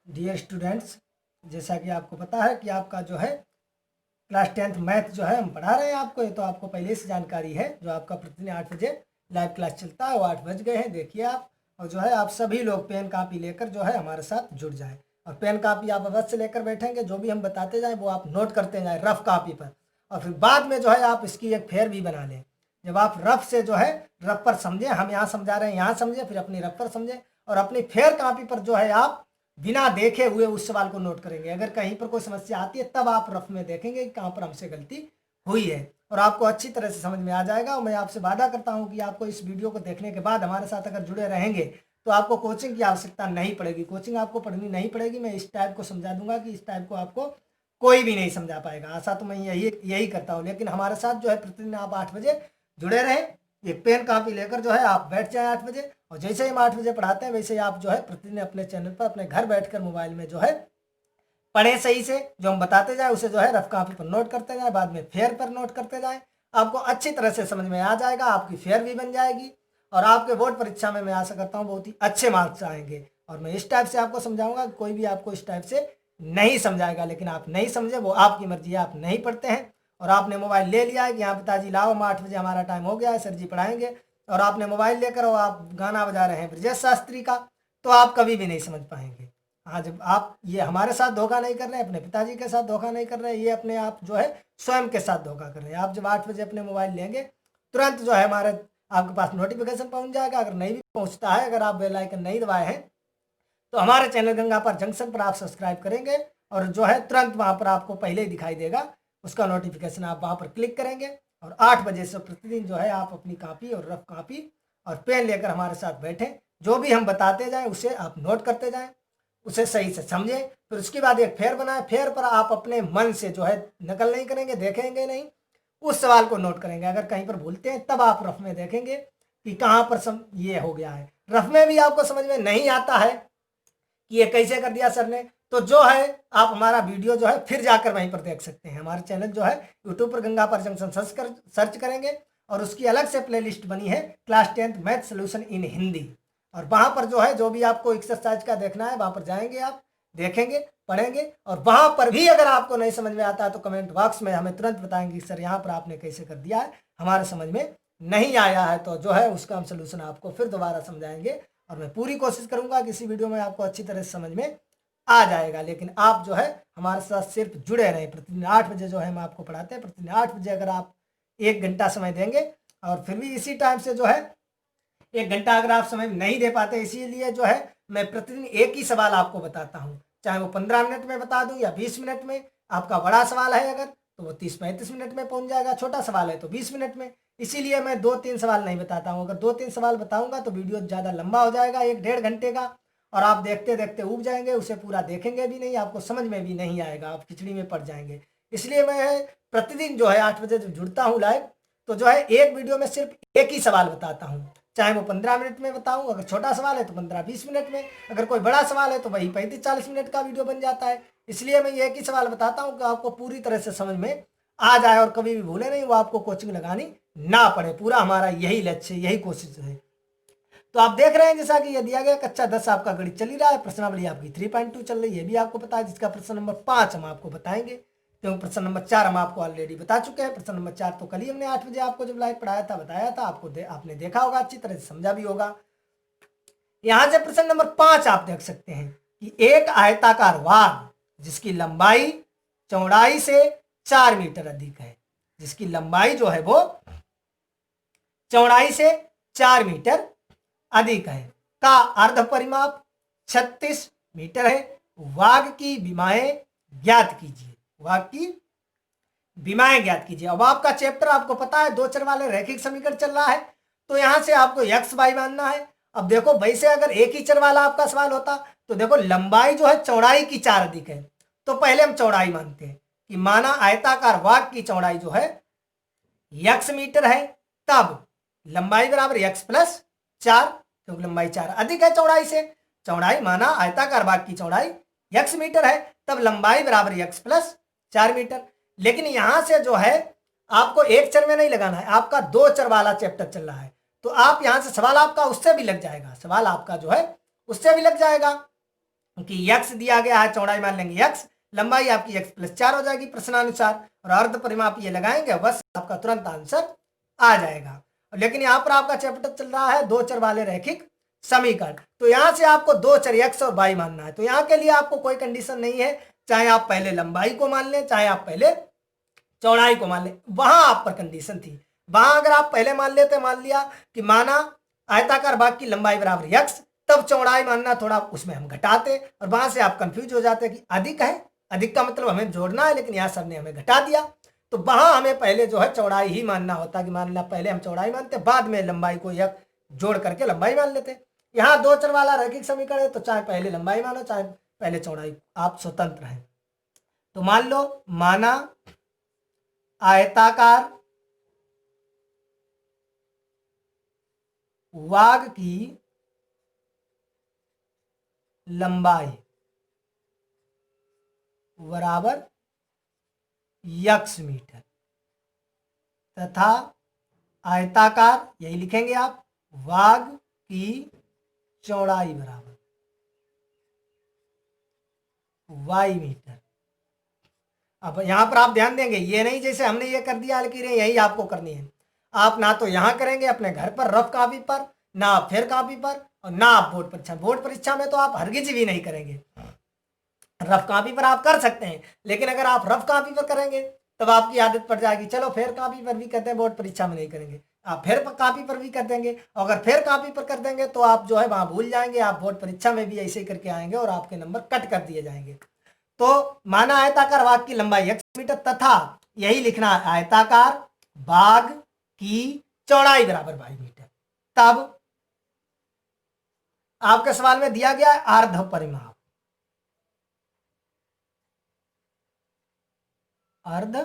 Dear students, जैसा कि आपको पता है कि आपका जो है क्लास 10th मैथ जो है हम पढ़ा रहे हैं आपको। ये तो आपको पहले से जानकारी है। जो आपका प्रतिदिन 8 बजे लाइव क्लास चलता है वो 8 बज गए हैं, देखिए आप। और जो है आप सभी लोग पेन कापी लेकर जो है हमारे साथ जुड़ जाएं। और पेन कापी आप अवश्य लेकर बैठेंगे। जो भी हम बताते जाएं वो आप नोट करते जाएं रफ कापी पर। और फिर बाद में जो है आप इसकी एक फेयर भी बना लें। जब आप रफ से जो है रफ पर समझें, हम यहाँ समझा रहे हैं यहाँ समझें, फिर अपनी रफ पर समझें। और अपनी फेयर कापी पर जो है आप बिना देखे हुए उस सवाल को नोट करेंगे। अगर कहीं पर कोई समस्या आती है तब आप रफ में देखेंगे कि कहाँ पर हमसे गलती हुई है, और आपको अच्छी तरह से समझ में आ जाएगा। और मैं आपसे वादा करता हूँ कि आपको इस वीडियो को देखने के बाद हमारे साथ अगर जुड़े रहेंगे तो आपको कोचिंग की आवश्यकता नहीं पड़ेगी। कोचिंग आपको पढ़नी नहीं पड़ेगी। मैं इस टाइप को समझा दूंगा कि इस टाइप को आपको कोई भी नहीं समझा पाएगा। आशा तो मैं यही करता हूँ। लेकिन हमारे साथ जो है प्रतिदिन आप 8 बजे जुड़े रहें। एक पेन कापी लेकर जो है आप बैठ जाएं 8 बजे। और जैसे ही हम 8 बजे पढ़ाते हैं वैसे ही आप जो है प्रतिदिन अपने चैनल पर अपने घर बैठकर मोबाइल में जो है पढ़ें सही से। जो हम बताते जाए उसे जो है रफ कॉपी पर नोट करते जाए, बाद में फेयर पर नोट करते जाए। आपको अच्छी तरह से समझ में आ जाएगा, आपकी फेयर भी बन जाएगी। और आपके बोर्ड परीक्षा में मैं आशा करता हूँ बहुत ही अच्छे मार्क्स आएंगे। और मैं इस टाइप से आपको समझाऊंगा, कोई भी आपको इस टाइप से नहीं समझाएगा। लेकिन आप नहीं समझे वो आपकी मर्जी है, आप नहीं पढ़ते हैं और आपने मोबाइल ले लिया है कि हाँ पिताजी लाओ, हम 8 बजे हमारा टाइम हो गया है, सर जी पढ़ाएंगे। और आपने मोबाइल लेकर और आप गाना बजा रहे हैं ब्रजेश शास्त्री का, तो आप कभी भी नहीं समझ पाएंगे। हाँ, जब आप ये हमारे साथ धोखा नहीं कर रहे हैं, अपने पिताजी के साथ धोखा नहीं कर रहे हैं, ये अपने आप जो है स्वयं के साथ धोखा कर रहे हैं। आप जब 8 बजे अपने मोबाइल लेंगे तुरंत जो है हमारे आपके पास नोटिफिकेशन पहुंच जाएगा। अगर नहीं भी पहुंचता है, अगर आप बेल आइकन नहीं दबाए हैं, तो हमारे चैनल गंगा पार जंक्शन पर आप सब्सक्राइब करेंगे और जो है तुरंत वहाँ पर आपको पहले ही दिखाई देगा उसका नोटिफिकेशन। आप वहाँ पर क्लिक करेंगे और 8 बजे से प्रतिदिन जो है आप अपनी कापी और रफ कापी और पेन लेकर हमारे साथ बैठें। जो भी हम बताते जाएं उसे आप नोट करते जाएं, उसे सही से समझें। फिर उसके बाद एक फेयर बनाएं। फेयर पर आप अपने मन से जो है नकल नहीं करेंगे, देखेंगे नहीं, उस सवाल को नोट करेंगे। अगर कहीं पर भूलते हैं तब आप रफ में देखेंगे कि कहाँ पर ये हो गया है। रफ में भी आपको समझ में नहीं आता है कि ये कैसे कर दिया सर ने, तो जो है आप हमारा वीडियो जो है फिर जाकर वहीं पर देख सकते हैं। हमारे चैनल जो है यूट्यूब पर गंगा पार जंक्शन सर्च करेंगे और उसकी अलग से प्लेलिस्ट बनी है class 10th math solution in Hindi. और वहाँ पर जो है जो भी आपको एक्सरसाइज का देखना है वहाँ पर जाएंगे, आप देखेंगे, पढ़ेंगे। और वहाँ पर भी अगर आपको नहीं समझ में आता है तो कमेंट बॉक्स में हमें तुरंत बताएंगे सर यहाँ पर आपने कैसे कर दिया है, हमारे समझ में नहीं आया है। तो जो है उसका हम सोल्यूशन आपको फिर दोबारा समझाएंगे। और मैं पूरी कोशिश करूंगा कि इसी वीडियो में आपको अच्छी तरह से समझ में आ जाएगा। लेकिन आप जो है हमारे साथ सिर्फ जुड़े रहें। प्रतिदिन 8 बजे जो है हम आपको पढ़ाते हैं। प्रतिदिन 8 बजे अगर आप 1 घंटा समय देंगे, और फिर भी इसी टाइम से जो है 1 घंटा अगर आप समय नहीं दे पाते, इसीलिए जो है मैं प्रतिदिन एक ही सवाल आपको बताता हूँ। चाहे वो 15 मिनट में बता दूँ या 20 मिनट में। आपका बड़ा सवाल है अगर, तो वो 30-35 मिनट में पहुंच जाएगा। छोटा सवाल है तो 20 मिनट में। इसीलिए मैं 2-3 सवाल नहीं बताता हूँ। अगर 2-3 सवाल बताऊंगा तो वीडियो ज़्यादा लंबा हो जाएगा, 1-1.5 घंटे का, और आप देखते देखते उब जाएंगे, उसे पूरा देखेंगे भी नहीं, आपको समझ में भी नहीं आएगा, आप खिचड़ी में पड़ जाएंगे। इसलिए मैं प्रतिदिन जो है 8 बजे जब जुड़ता हूँ लाइव, तो जो है एक वीडियो में सिर्फ एक ही सवाल बताता हूँ। चाहे वो 15 मिनट में बताऊँ, अगर छोटा सवाल है तो 15-20 मिनट में, अगर कोई बड़ा सवाल है तो वही 35-40 मिनट का वीडियो बन जाता है। इसलिए मैं एक ही सवाल बताता हूँ कि आपको पूरी तरह से समझ में आ जाए और कभी भी भूले नहीं, वो आपको कोचिंग लगानी ना पड़े। पूरा हमारा यही लक्ष्य है, यही कोशिश है। तो आप देख रहे हैं जैसा कि ये दिया गया कक्षा 10 आपका गणित चल ही रहा है। प्रश्नावली आपकी 3.2 चल रही है, ये भी आपको पता है, जिसका प्रश्न नंबर 5 हम आपको बताएंगे, क्योंकि प्रश्न नंबर 4 हम आपको ऑलरेडी बता चुके हैं। प्रश्न नंबर 4 तो कल ही हमने 8 बजे आपको जब लाइव पढ़ाया था, बताया था आपको, आपने देखा होगा, अच्छी तरह से समझा भी होगा। यहां से प्रश्न नंबर 5 आप देख सकते हैं कि एक आयताकार वाग जिसकी लंबाई चौड़ाई से 4 मीटर अधिक है, जिसकी लंबाई जो है वो चौड़ाई से 4 मीटर अधिक है, का अर्ध परिमाप 36 मीटर है। वाग की विमाएं ज्ञात कीजिए। वाग की विमाएं ज्ञात कीजिए। अब आपका चैप्टर आपको पता है, दो चर वाले रैखिक समीकरण चल रहा है, तो यहां से आपको एक्स वाई मानना है। अब देखो वैसे अगर एक ही चर वाला आपका सवाल होता तो देखो लंबाई जो है चौड़ाई की 4 अधिक है, तो पहले हम चौड़ाई मानते हैं कि माना आयताकार वाग की चौड़ाई जो है x मीटर है, तब लंबाई बराबर x प्लस 4, क्योंकि लंबाई 4 अधिक है चौड़ाई से। चौड़ाई माना आयताकार भाग की चौड़ाई x मीटर है, तब लंबाई बराबर x प्लस 4 मीटर। लेकिन यहां से जो है आपको एक चर में नहीं लगाना है, आपका दो चर वाला चैप्टर चल रहा है, तो आप यहां से सवाल आपका उससे भी लग जाएगा, सवाल आपका जो है उससे भी लग जाएगा। कि x दिया गया है, चौड़ाई मान लेंगे x, लंबाई आपकी x+4 हो जाएगी प्रश्नानुसार, और अर्ध परिमाप ये लगाएंगे, बस आपका तुरंत आंसर आ जाएगा। लेकिन यहाँ पर आपका चैप्टर चल रहा है दो चर वाले रैखिक समीकरण, तो यहाँ से आपको दो चर x और y मानना है। तो यहाँ के लिए आपको कोई कंडीशन नहीं है, चाहे आप पहले लंबाई को मान लें, चाहे आप पहले चौड़ाई को मान लें, वहां आप पर कंडीशन थी। वहां अगर आप पहले मान लेते, मान लिया कि माना आयताकार भाग की लंबाई बराबर x, तब चौड़ाई मानना थोड़ा उसमें हम घटाते, और वहां से आप कंफ्यूज हो जाते कि अधिक है, अधिक का मतलब हमें जोड़ना है, लेकिन यहाँ सर ने हमें घटा दिया, तो वहां हमें पहले जो है चौड़ाई ही मानना होता कि मान ला पहले हम चौड़ाई मानते, बाद में लंबाई को एक जोड़ करके लंबाई मान लेते। यहाँ दो चर वाला रैखिक समीकरण है, तो चाहे पहले लंबाई मानो चाहे पहले चौड़ाई, आप स्वतंत्र हैं। तो मान लो, माना आयताकार वाग की लंबाई बराबर x मीटर तथा आयताकार, यही लिखेंगे आप, वाग की चौड़ाई बराबर y मीटर। अब यहां पर आप ध्यान देंगे, ये नहीं जैसे हमने ये कर दिया लकीरें यही आपको करनी है। आप ना तो यहां करेंगे अपने घर पर रफ कॉपी पर, ना फिर कॉपी पर, और ना आप बोर्ड परीक्षा में तो आप हरगिज भी नहीं करेंगे। रफ कॉपी पर आप कर सकते हैं, लेकिन अगर आप रफ कॉपी पर करेंगे तब आपकी आदत पड़ जाएगी, चलो फेयर कॉपी पर भी करते हैं, बोर्ड परीक्षा में नहीं करेंगे, आप फेयर कॉपी पर भी कर देंगे, अगर फेयर कॉपी पर कर देंगे तो आप जो है वहां भूल जाएंगे, आप बोर्ड परीक्षा में भी ऐसे ही करके आएंगे और आपके नंबर कट कर दिए जाएंगे। तो माना आयताकार भाग की लंबाई x मीटर तथा यही लिखना है आयताकार भाग की चौड़ाई बराबर y मीटर। तब आपके सवाल में दिया गया है अर्ध परिमाप, अर्ध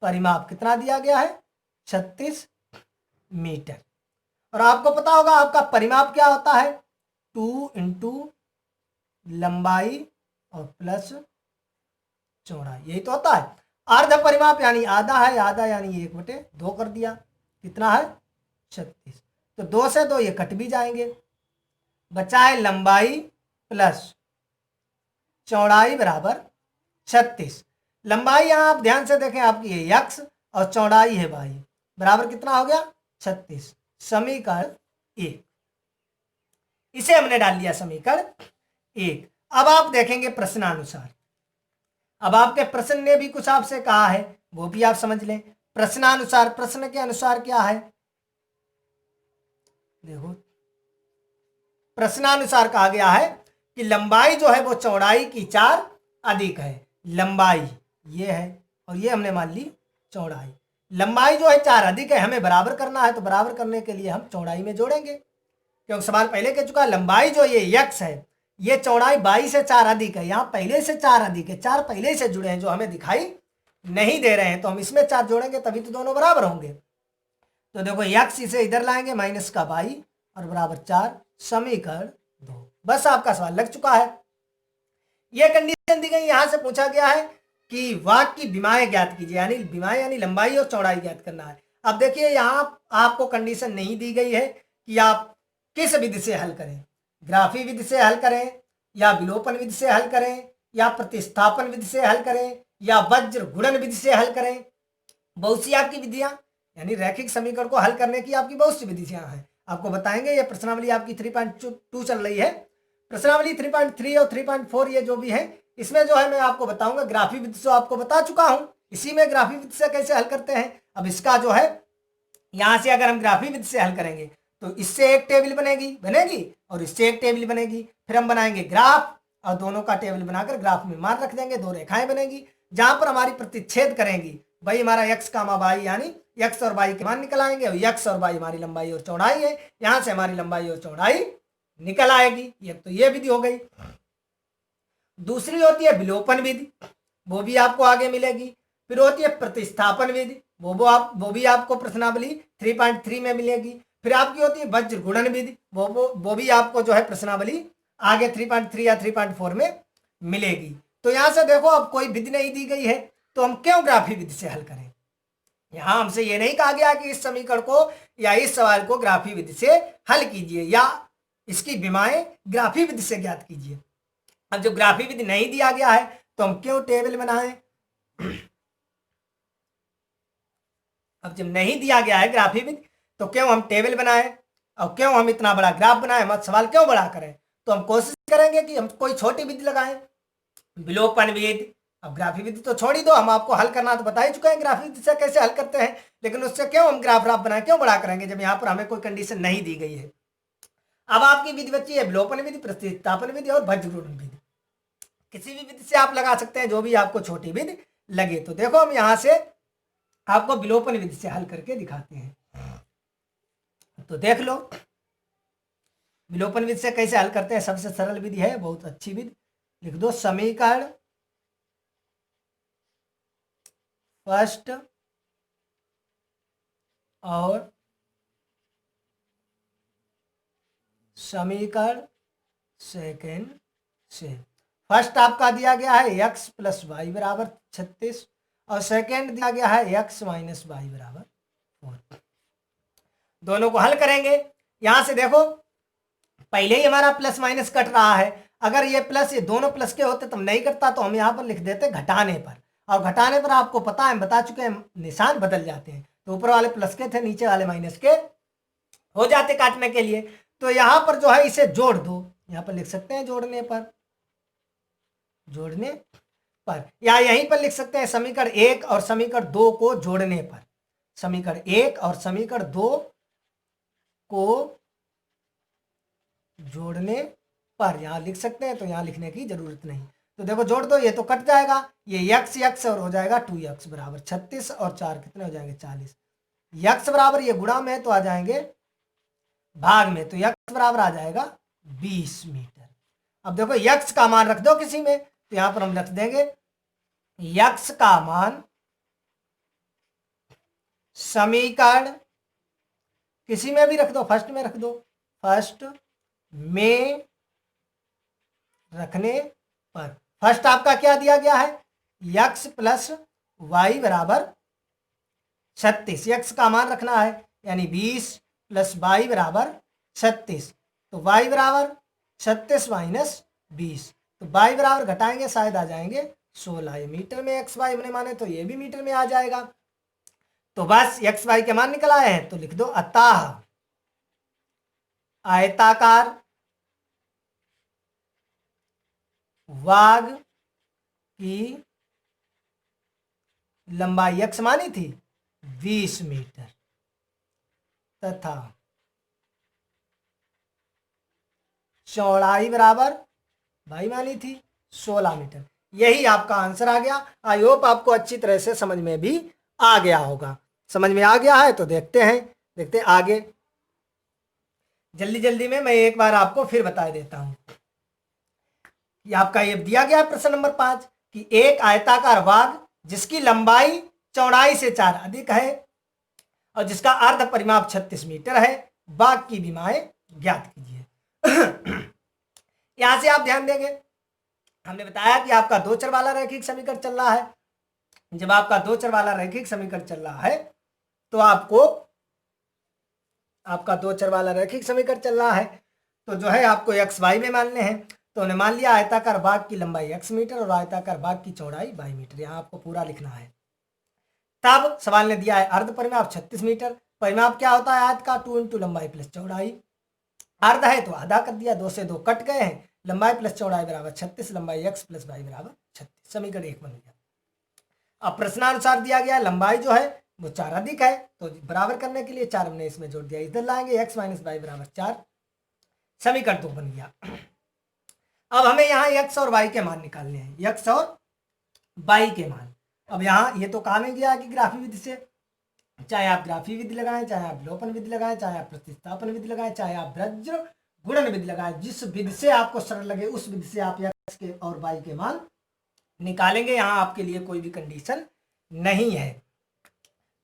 परिमाप कितना दिया गया है, 36 मीटर। और आपको पता होगा आपका परिमाप क्या होता है, 2 × लंबाई और प्लस चौड़ाई, यही तो होता है। अर्ध परिमाप यानी आधा है, आधा यानी 1/2 कर दिया, कितना है 36, तो 2 से 2 ये कट भी जाएंगे, बचा है लंबाई प्लस चौड़ाई बराबर 36। लंबाई यहां आप ध्यान से देखें आपकी है x और चौड़ाई है y, बराबर कितना हो गया 36, समीकरण 1, इसे हमने डाल दिया समीकरण 1। अब आप देखेंगे प्रश्नानुसार, अब आपके प्रश्न ने भी कुछ आपसे कहा है वो भी आप समझ लें। प्रश्नानुसार, प्रश्न के अनुसार क्या है, देखो प्रश्नानुसार कहा गया है कि लंबाई जो है वो चौड़ाई की 4 अधिक है, लंबाई ये है और ये हमने मान ली चौड़ाई, लंबाई जो है 4 अधिक है, हमें बराबर करना है, तो बराबर करने के लिए हम चौड़ाई में जोड़ेंगे, क्योंकि सवाल पहले कह चुका है लंबाई जो ये x है ये चौड़ाई 22 से 4 अधिक है, यहाँ पहले से 4 अधिक है, 4 पहले से जुड़े हैं जो हमें दिखाई नहीं दे रहे हैं, तो हम इसमें 4 जोड़ेंगे तभी तो दोनों बराबर होंगे। तो देखो x इसे इधर लाएंगे माइनस का y और बराबर 4, समीकरण 2, बस आपका सवाल लग चुका है। यह कंडीशन दी गई, यहां से पूछा गया है कि वाक की विमाएं ज्ञात कीजिए, यानी विमाएं यानी लंबाई और चौड़ाई ज्ञात करना है। अब देखिए यहां आपको कंडीशन नहीं दी गई है कि आप किस विधि से हल करें, ग्राफी विधि से हल करें या विलोपन विधि से हल करें या प्रतिस्थापन विधि से हल करें या वज्र गुणन विधि से हल करें। बहुत सी आपकी विधियां, यानी रैखिक समीकरण को हल करने की आपकी बहुत सी विधियां हैं, आपको बताएंगे। ये प्रश्नावली आपकी 3.2 चल रही है, प्रश्नावली 3.3 और 3.4 ये जो भी है इसमें जो है मैं आपको बताऊंगा ग्राफी विधि से, आपको बता चुका हूं, इसी में ग्राफी विधि से कैसे हल करते हैं। अब इसका जो है यहां से अगर हम ग्राफी विधि से हल करेंगे तो इससे एक टेबल बनेगी और इससे एक टेबल बनेगी, फिर हम बनाएंगे ग्राफ और दोनों का टेबल बनाकर ग्राफ में मान रख देंगे, 2 रेखाएं बनेगी जहां पर हमारी प्रतिच्छेद करेंगी, भाई हमारा x, y यानी x और y के मान निकल आएंगे और x और y हमारी लंबाई और चौड़ाई है, यहां से हमारी लंबाई और चौड़ाई निकल आएगी। तो ये विधि हो गई। दूसरी होती है विलोपन विधि, वो भी आपको आगे मिलेगी। फिर होती है प्रतिस्थापन विधि, वो भी आपको प्रश्नावली 3.3 में मिलेगी। फिर आपकी होती है वज्र गुणन विधि, वो भी आपको जो है प्रश्नावली आगे 3.3 या 3.4 में मिलेगी। तो यहां से देखो अब कोई विधि नहीं दी गई है तो हम क्यों ग्राफी विधि से हल करें। यहां हमसे ये नहीं कहा गया कि इस समीकरण को या इस सवाल को ग्राफी विधि से हल कीजिए या इसकी विमाएं ग्राफी विधि से ज्ञात कीजिए। अब जब ग्राफी विधि नहीं दिया गया है तो हम क्यों टेबल बनाएं? अब जब नहीं दिया गया है ग्राफी विधि तो क्यों हम टेबल बनाएं और क्यों हम इतना बड़ा ग्राफ बनाएं, हम सवाल क्यों बड़ा करें? तो हम कोशिश करेंगे कि हम कोई छोटी विधि लगाएं, विलोपन विधि। अब ग्राफी विधि तो छोड़ ही दो, हम आपको हल करना तो बता ही चुके हैं ग्राफी विधि से कैसे हल करते हैं, लेकिन उससे क्यों हम ग्राफ बनाएं, क्यों बड़ा करेंगे जब यहाँ पर हमें कोई कंडीशन नहीं दी गई है। अब आपकी विधि बची है विलोपन विधि, प्रतिस्थापन विधि और वज्रघूर्ण विधि। किसी भी विधि से आप लगा सकते हैं जो भी आपको छोटी विधि लगे। तो देखो हम यहां से आपको विलोपन विधि से हल करके दिखाते हैं। तो देख लो विलोपन विधि से कैसे हल करते हैं। सबसे सरल विधि है, बहुत अच्छी विधि। लिख दो समीकरण फर्स्ट और समीकरण सेकेंड से। फर्स्ट आपका दिया गया है x प्लस वाई बराबर 36 और सेकेंड दिया गया है x माइनस वाई बराबर 4। दोनों को हल करेंगे। यहां से देखो पहले ही हमारा प्लस माइनस कट रहा है, अगर ये प्लस ये दोनों प्लस के होते तब नहीं कटता, तो हम यहाँ पर लिख देते घटाने पर, और घटाने पर आपको पता है, बता चुके हैं, निशान बदल जाते हैं। तो ऊपर वाले प्लस के थे, नीचे वाले माइनस के हो जाते काटने के लिए। तो यहाँ पर जो है इसे जोड़ दो, यहाँ पर लिख सकते हैं जोड़ने पर, जोड़ने पर, या यहीं पर लिख सकते हैं समीकरण 1 और समीकरण 2 को जोड़ने पर, समीकरण 1 और समीकरण 2 को जोड़ने पर यहां लिख सकते हैं। तो यहां लिखने की जरूरत नहीं। तो देखो जोड़ दो, ये तो कट जाएगा, ये x और हो जाएगा 2x बराबर 36 और 4 कितने हो जाएंगे 40। x बराबर ये गुणा में तो आ जाएंगे भाग में, तो x बराबर आ जाएगा 20 मीटर। अब देखो x का मान रख दो किसी में, तो यहां पर हम रख देंगे x का मान समीकरण किसी में भी रख दो, फर्स्ट में रख दो, फर्स्ट में रखने पर फर्स्ट आपका क्या दिया गया है x प्लस वाई बराबर 36, x का मान रखना है, यानी 20 प्लस वाई बराबर 36। तो y बराबर 36 माइनस 20, तो y बराबर घटाएंगे शायद आ जाएंगे 16। ये मीटर में x y हमने माने तो ये भी मीटर में आ जाएगा। तो बस x y के मान निकल आए हैं, तो लिख दो अतः आयताकार वाग की लंबाई x मानी थी 20 मीटर तथा चौड़ाई बराबर भाई मानी थी 16 मीटर। यही आपका आंसर आ गया। आई होप आपको अच्छी तरह से समझ में भी आ गया होगा। समझ में आ गया है तो देखते हैं आगे। जल्दी जल्दी में मैं एक बार आपको फिर बता देता हूं कि आपका ये दिया गया प्रश्न नंबर 5 कि एक आयताकार वाग जिसकी लंबाई चौड़ाई से 4 अधिक है और जिसका अर्ध परिमाप 36 मीटर है, वाग की विमाएं ज्ञात कीजिए। यहां से आप ध्यान देंगे, हमने बताया कि आपका दो चर वाला रैखिक समीकरण चल रहा है। जब आपका दो चर वाला रैखिक समीकरण चल रहा है तो आपका दो चर वाला रैखिक समीकरण चल रहा है, तो जो है आपको x y में मानने हैं। तो उन्हें मान लिया आयताकार भाग की लंबाई x मीटर और आयताकार भाग की चौड़ाई y मीटर, यहाँ आपको पूरा लिखना है। तब सवाल ने दिया है अर्ध परिमाप 36 मीटर। परिमाप क्या होता है आयत का 2 इंटू लंबाई प्लस चौड़ाई। अर्ध है तो आधा कर दिया, 2 से 2 कट गए हैं, लंबाई प्लस चौड़ाई बराबर 36, लंबाई x प्लस y बराबर 36, समीकरण 1 बन गया। अब प्रश्नानुसार दिया गया लंबाई जो है वो 4 अधिक है, तो बराबर करने के लिए 4 हमने इसमें जोड़ दिया, इधर लाएंगे x माइनस वाई बराबर 4, समीकरण 2 बन गया। अब हमें यहाँ x और y के मान निकालने हैं, x और y के मान। अब यहाँ ये तो कहा नहीं गया कि ग्राफी विधि से, चाहे आप ग्राफी विधि लगाएं, चाहे आप विलोपन विधि लगाएं, चाहे आप प्रतिस्थापन विधि लगाएं, चाहे आप वज्र गुणन विधि लगाएं, जिस विधि से आपको सरल लगे उस विधि से आप x के और y के मान निकालेंगे। यहाँ आपके लिए कोई भी कंडीशन नहीं है।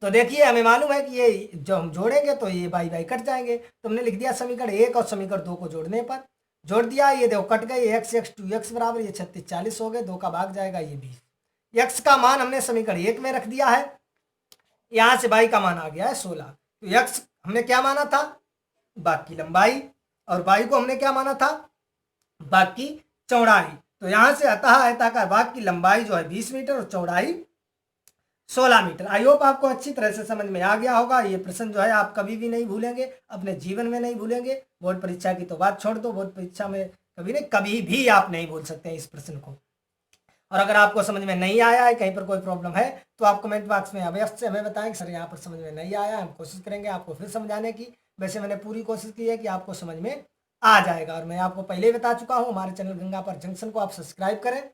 तो देखिए हमें मालूम है कि ये जो हम जोड़ेंगे तो ये बाई बाई कट जाएंगे, तो हमने लिख दिया समीकरण 1 और समीकरण 2 को जोड़ने पर, जोड़ दिया, ये देखो कट गए, x 2x बराबर ये 36 40 हो गए, 2 का भाग जाएगा ये 20। x का मान हमने समीकरण 1 में रख दिया है, यहाँ से y का मान आ गया है 16। तो x हमने क्या माना था बाकी लंबाई, और y को हमने क्या माना था बाकी चौड़ाई। तो यहाँ से अतः आयताकार भाग की लंबाई जो है 20 मीटर और चौड़ाई 16 मीटर। आई होप आपको अच्छी तरह से समझ में आ गया होगा। ये प्रश्न जो है आप कभी भी नहीं भूलेंगे, अपने जीवन में नहीं भूलेंगे। बोर्ड परीक्षा की तो बात छोड़ दो, बोर्ड परीक्षा में कभी नहीं, कभी भी आप नहीं भूल सकते हैं इस प्रश्न को। और अगर आपको समझ में नहीं आया है, कहीं पर कोई प्रॉब्लम है, तो आप कमेंट बॉक्स में अवश्य हमें बताएं कि सर यहाँ पर समझ में नहीं आया। हम कोशिश करेंगे आपको फिर समझाने की। वैसे मैंने पूरी कोशिश की है कि आपको समझ में आ जाएगा। और मैं आपको पहले ही बता चुका हूँ, हमारे चैनल गंगा पर जंक्शन को आप सब्सक्राइब करें,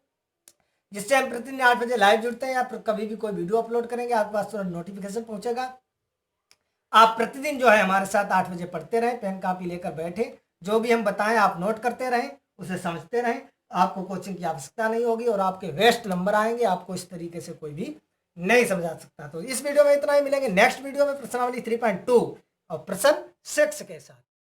जिससे हम प्रतिदिन 8 बजे लाइव जुड़ते हैं या कभी भी कोई वीडियो अपलोड करेंगे आपके पास तुरंत नोटिफिकेशन पहुंचेगा। आप प्रतिदिन जो है हमारे साथ 8 बजे पढ़ते रहें, पेन कापी लेकर बैठे, जो भी हम बताएं आप नोट करते रहें, उसे समझते रहें। आपको कोचिंग की आवश्यकता नहीं होगी और आपके बेस्ट नंबर आएंगे। आपको इस तरीके से कोई भी नहीं समझा सकता। तो इस वीडियो में इतना ही, मिलेंगे नेक्स्ट वीडियो में प्रश्नावली 3.2 और प्रश्न 6 के साथ।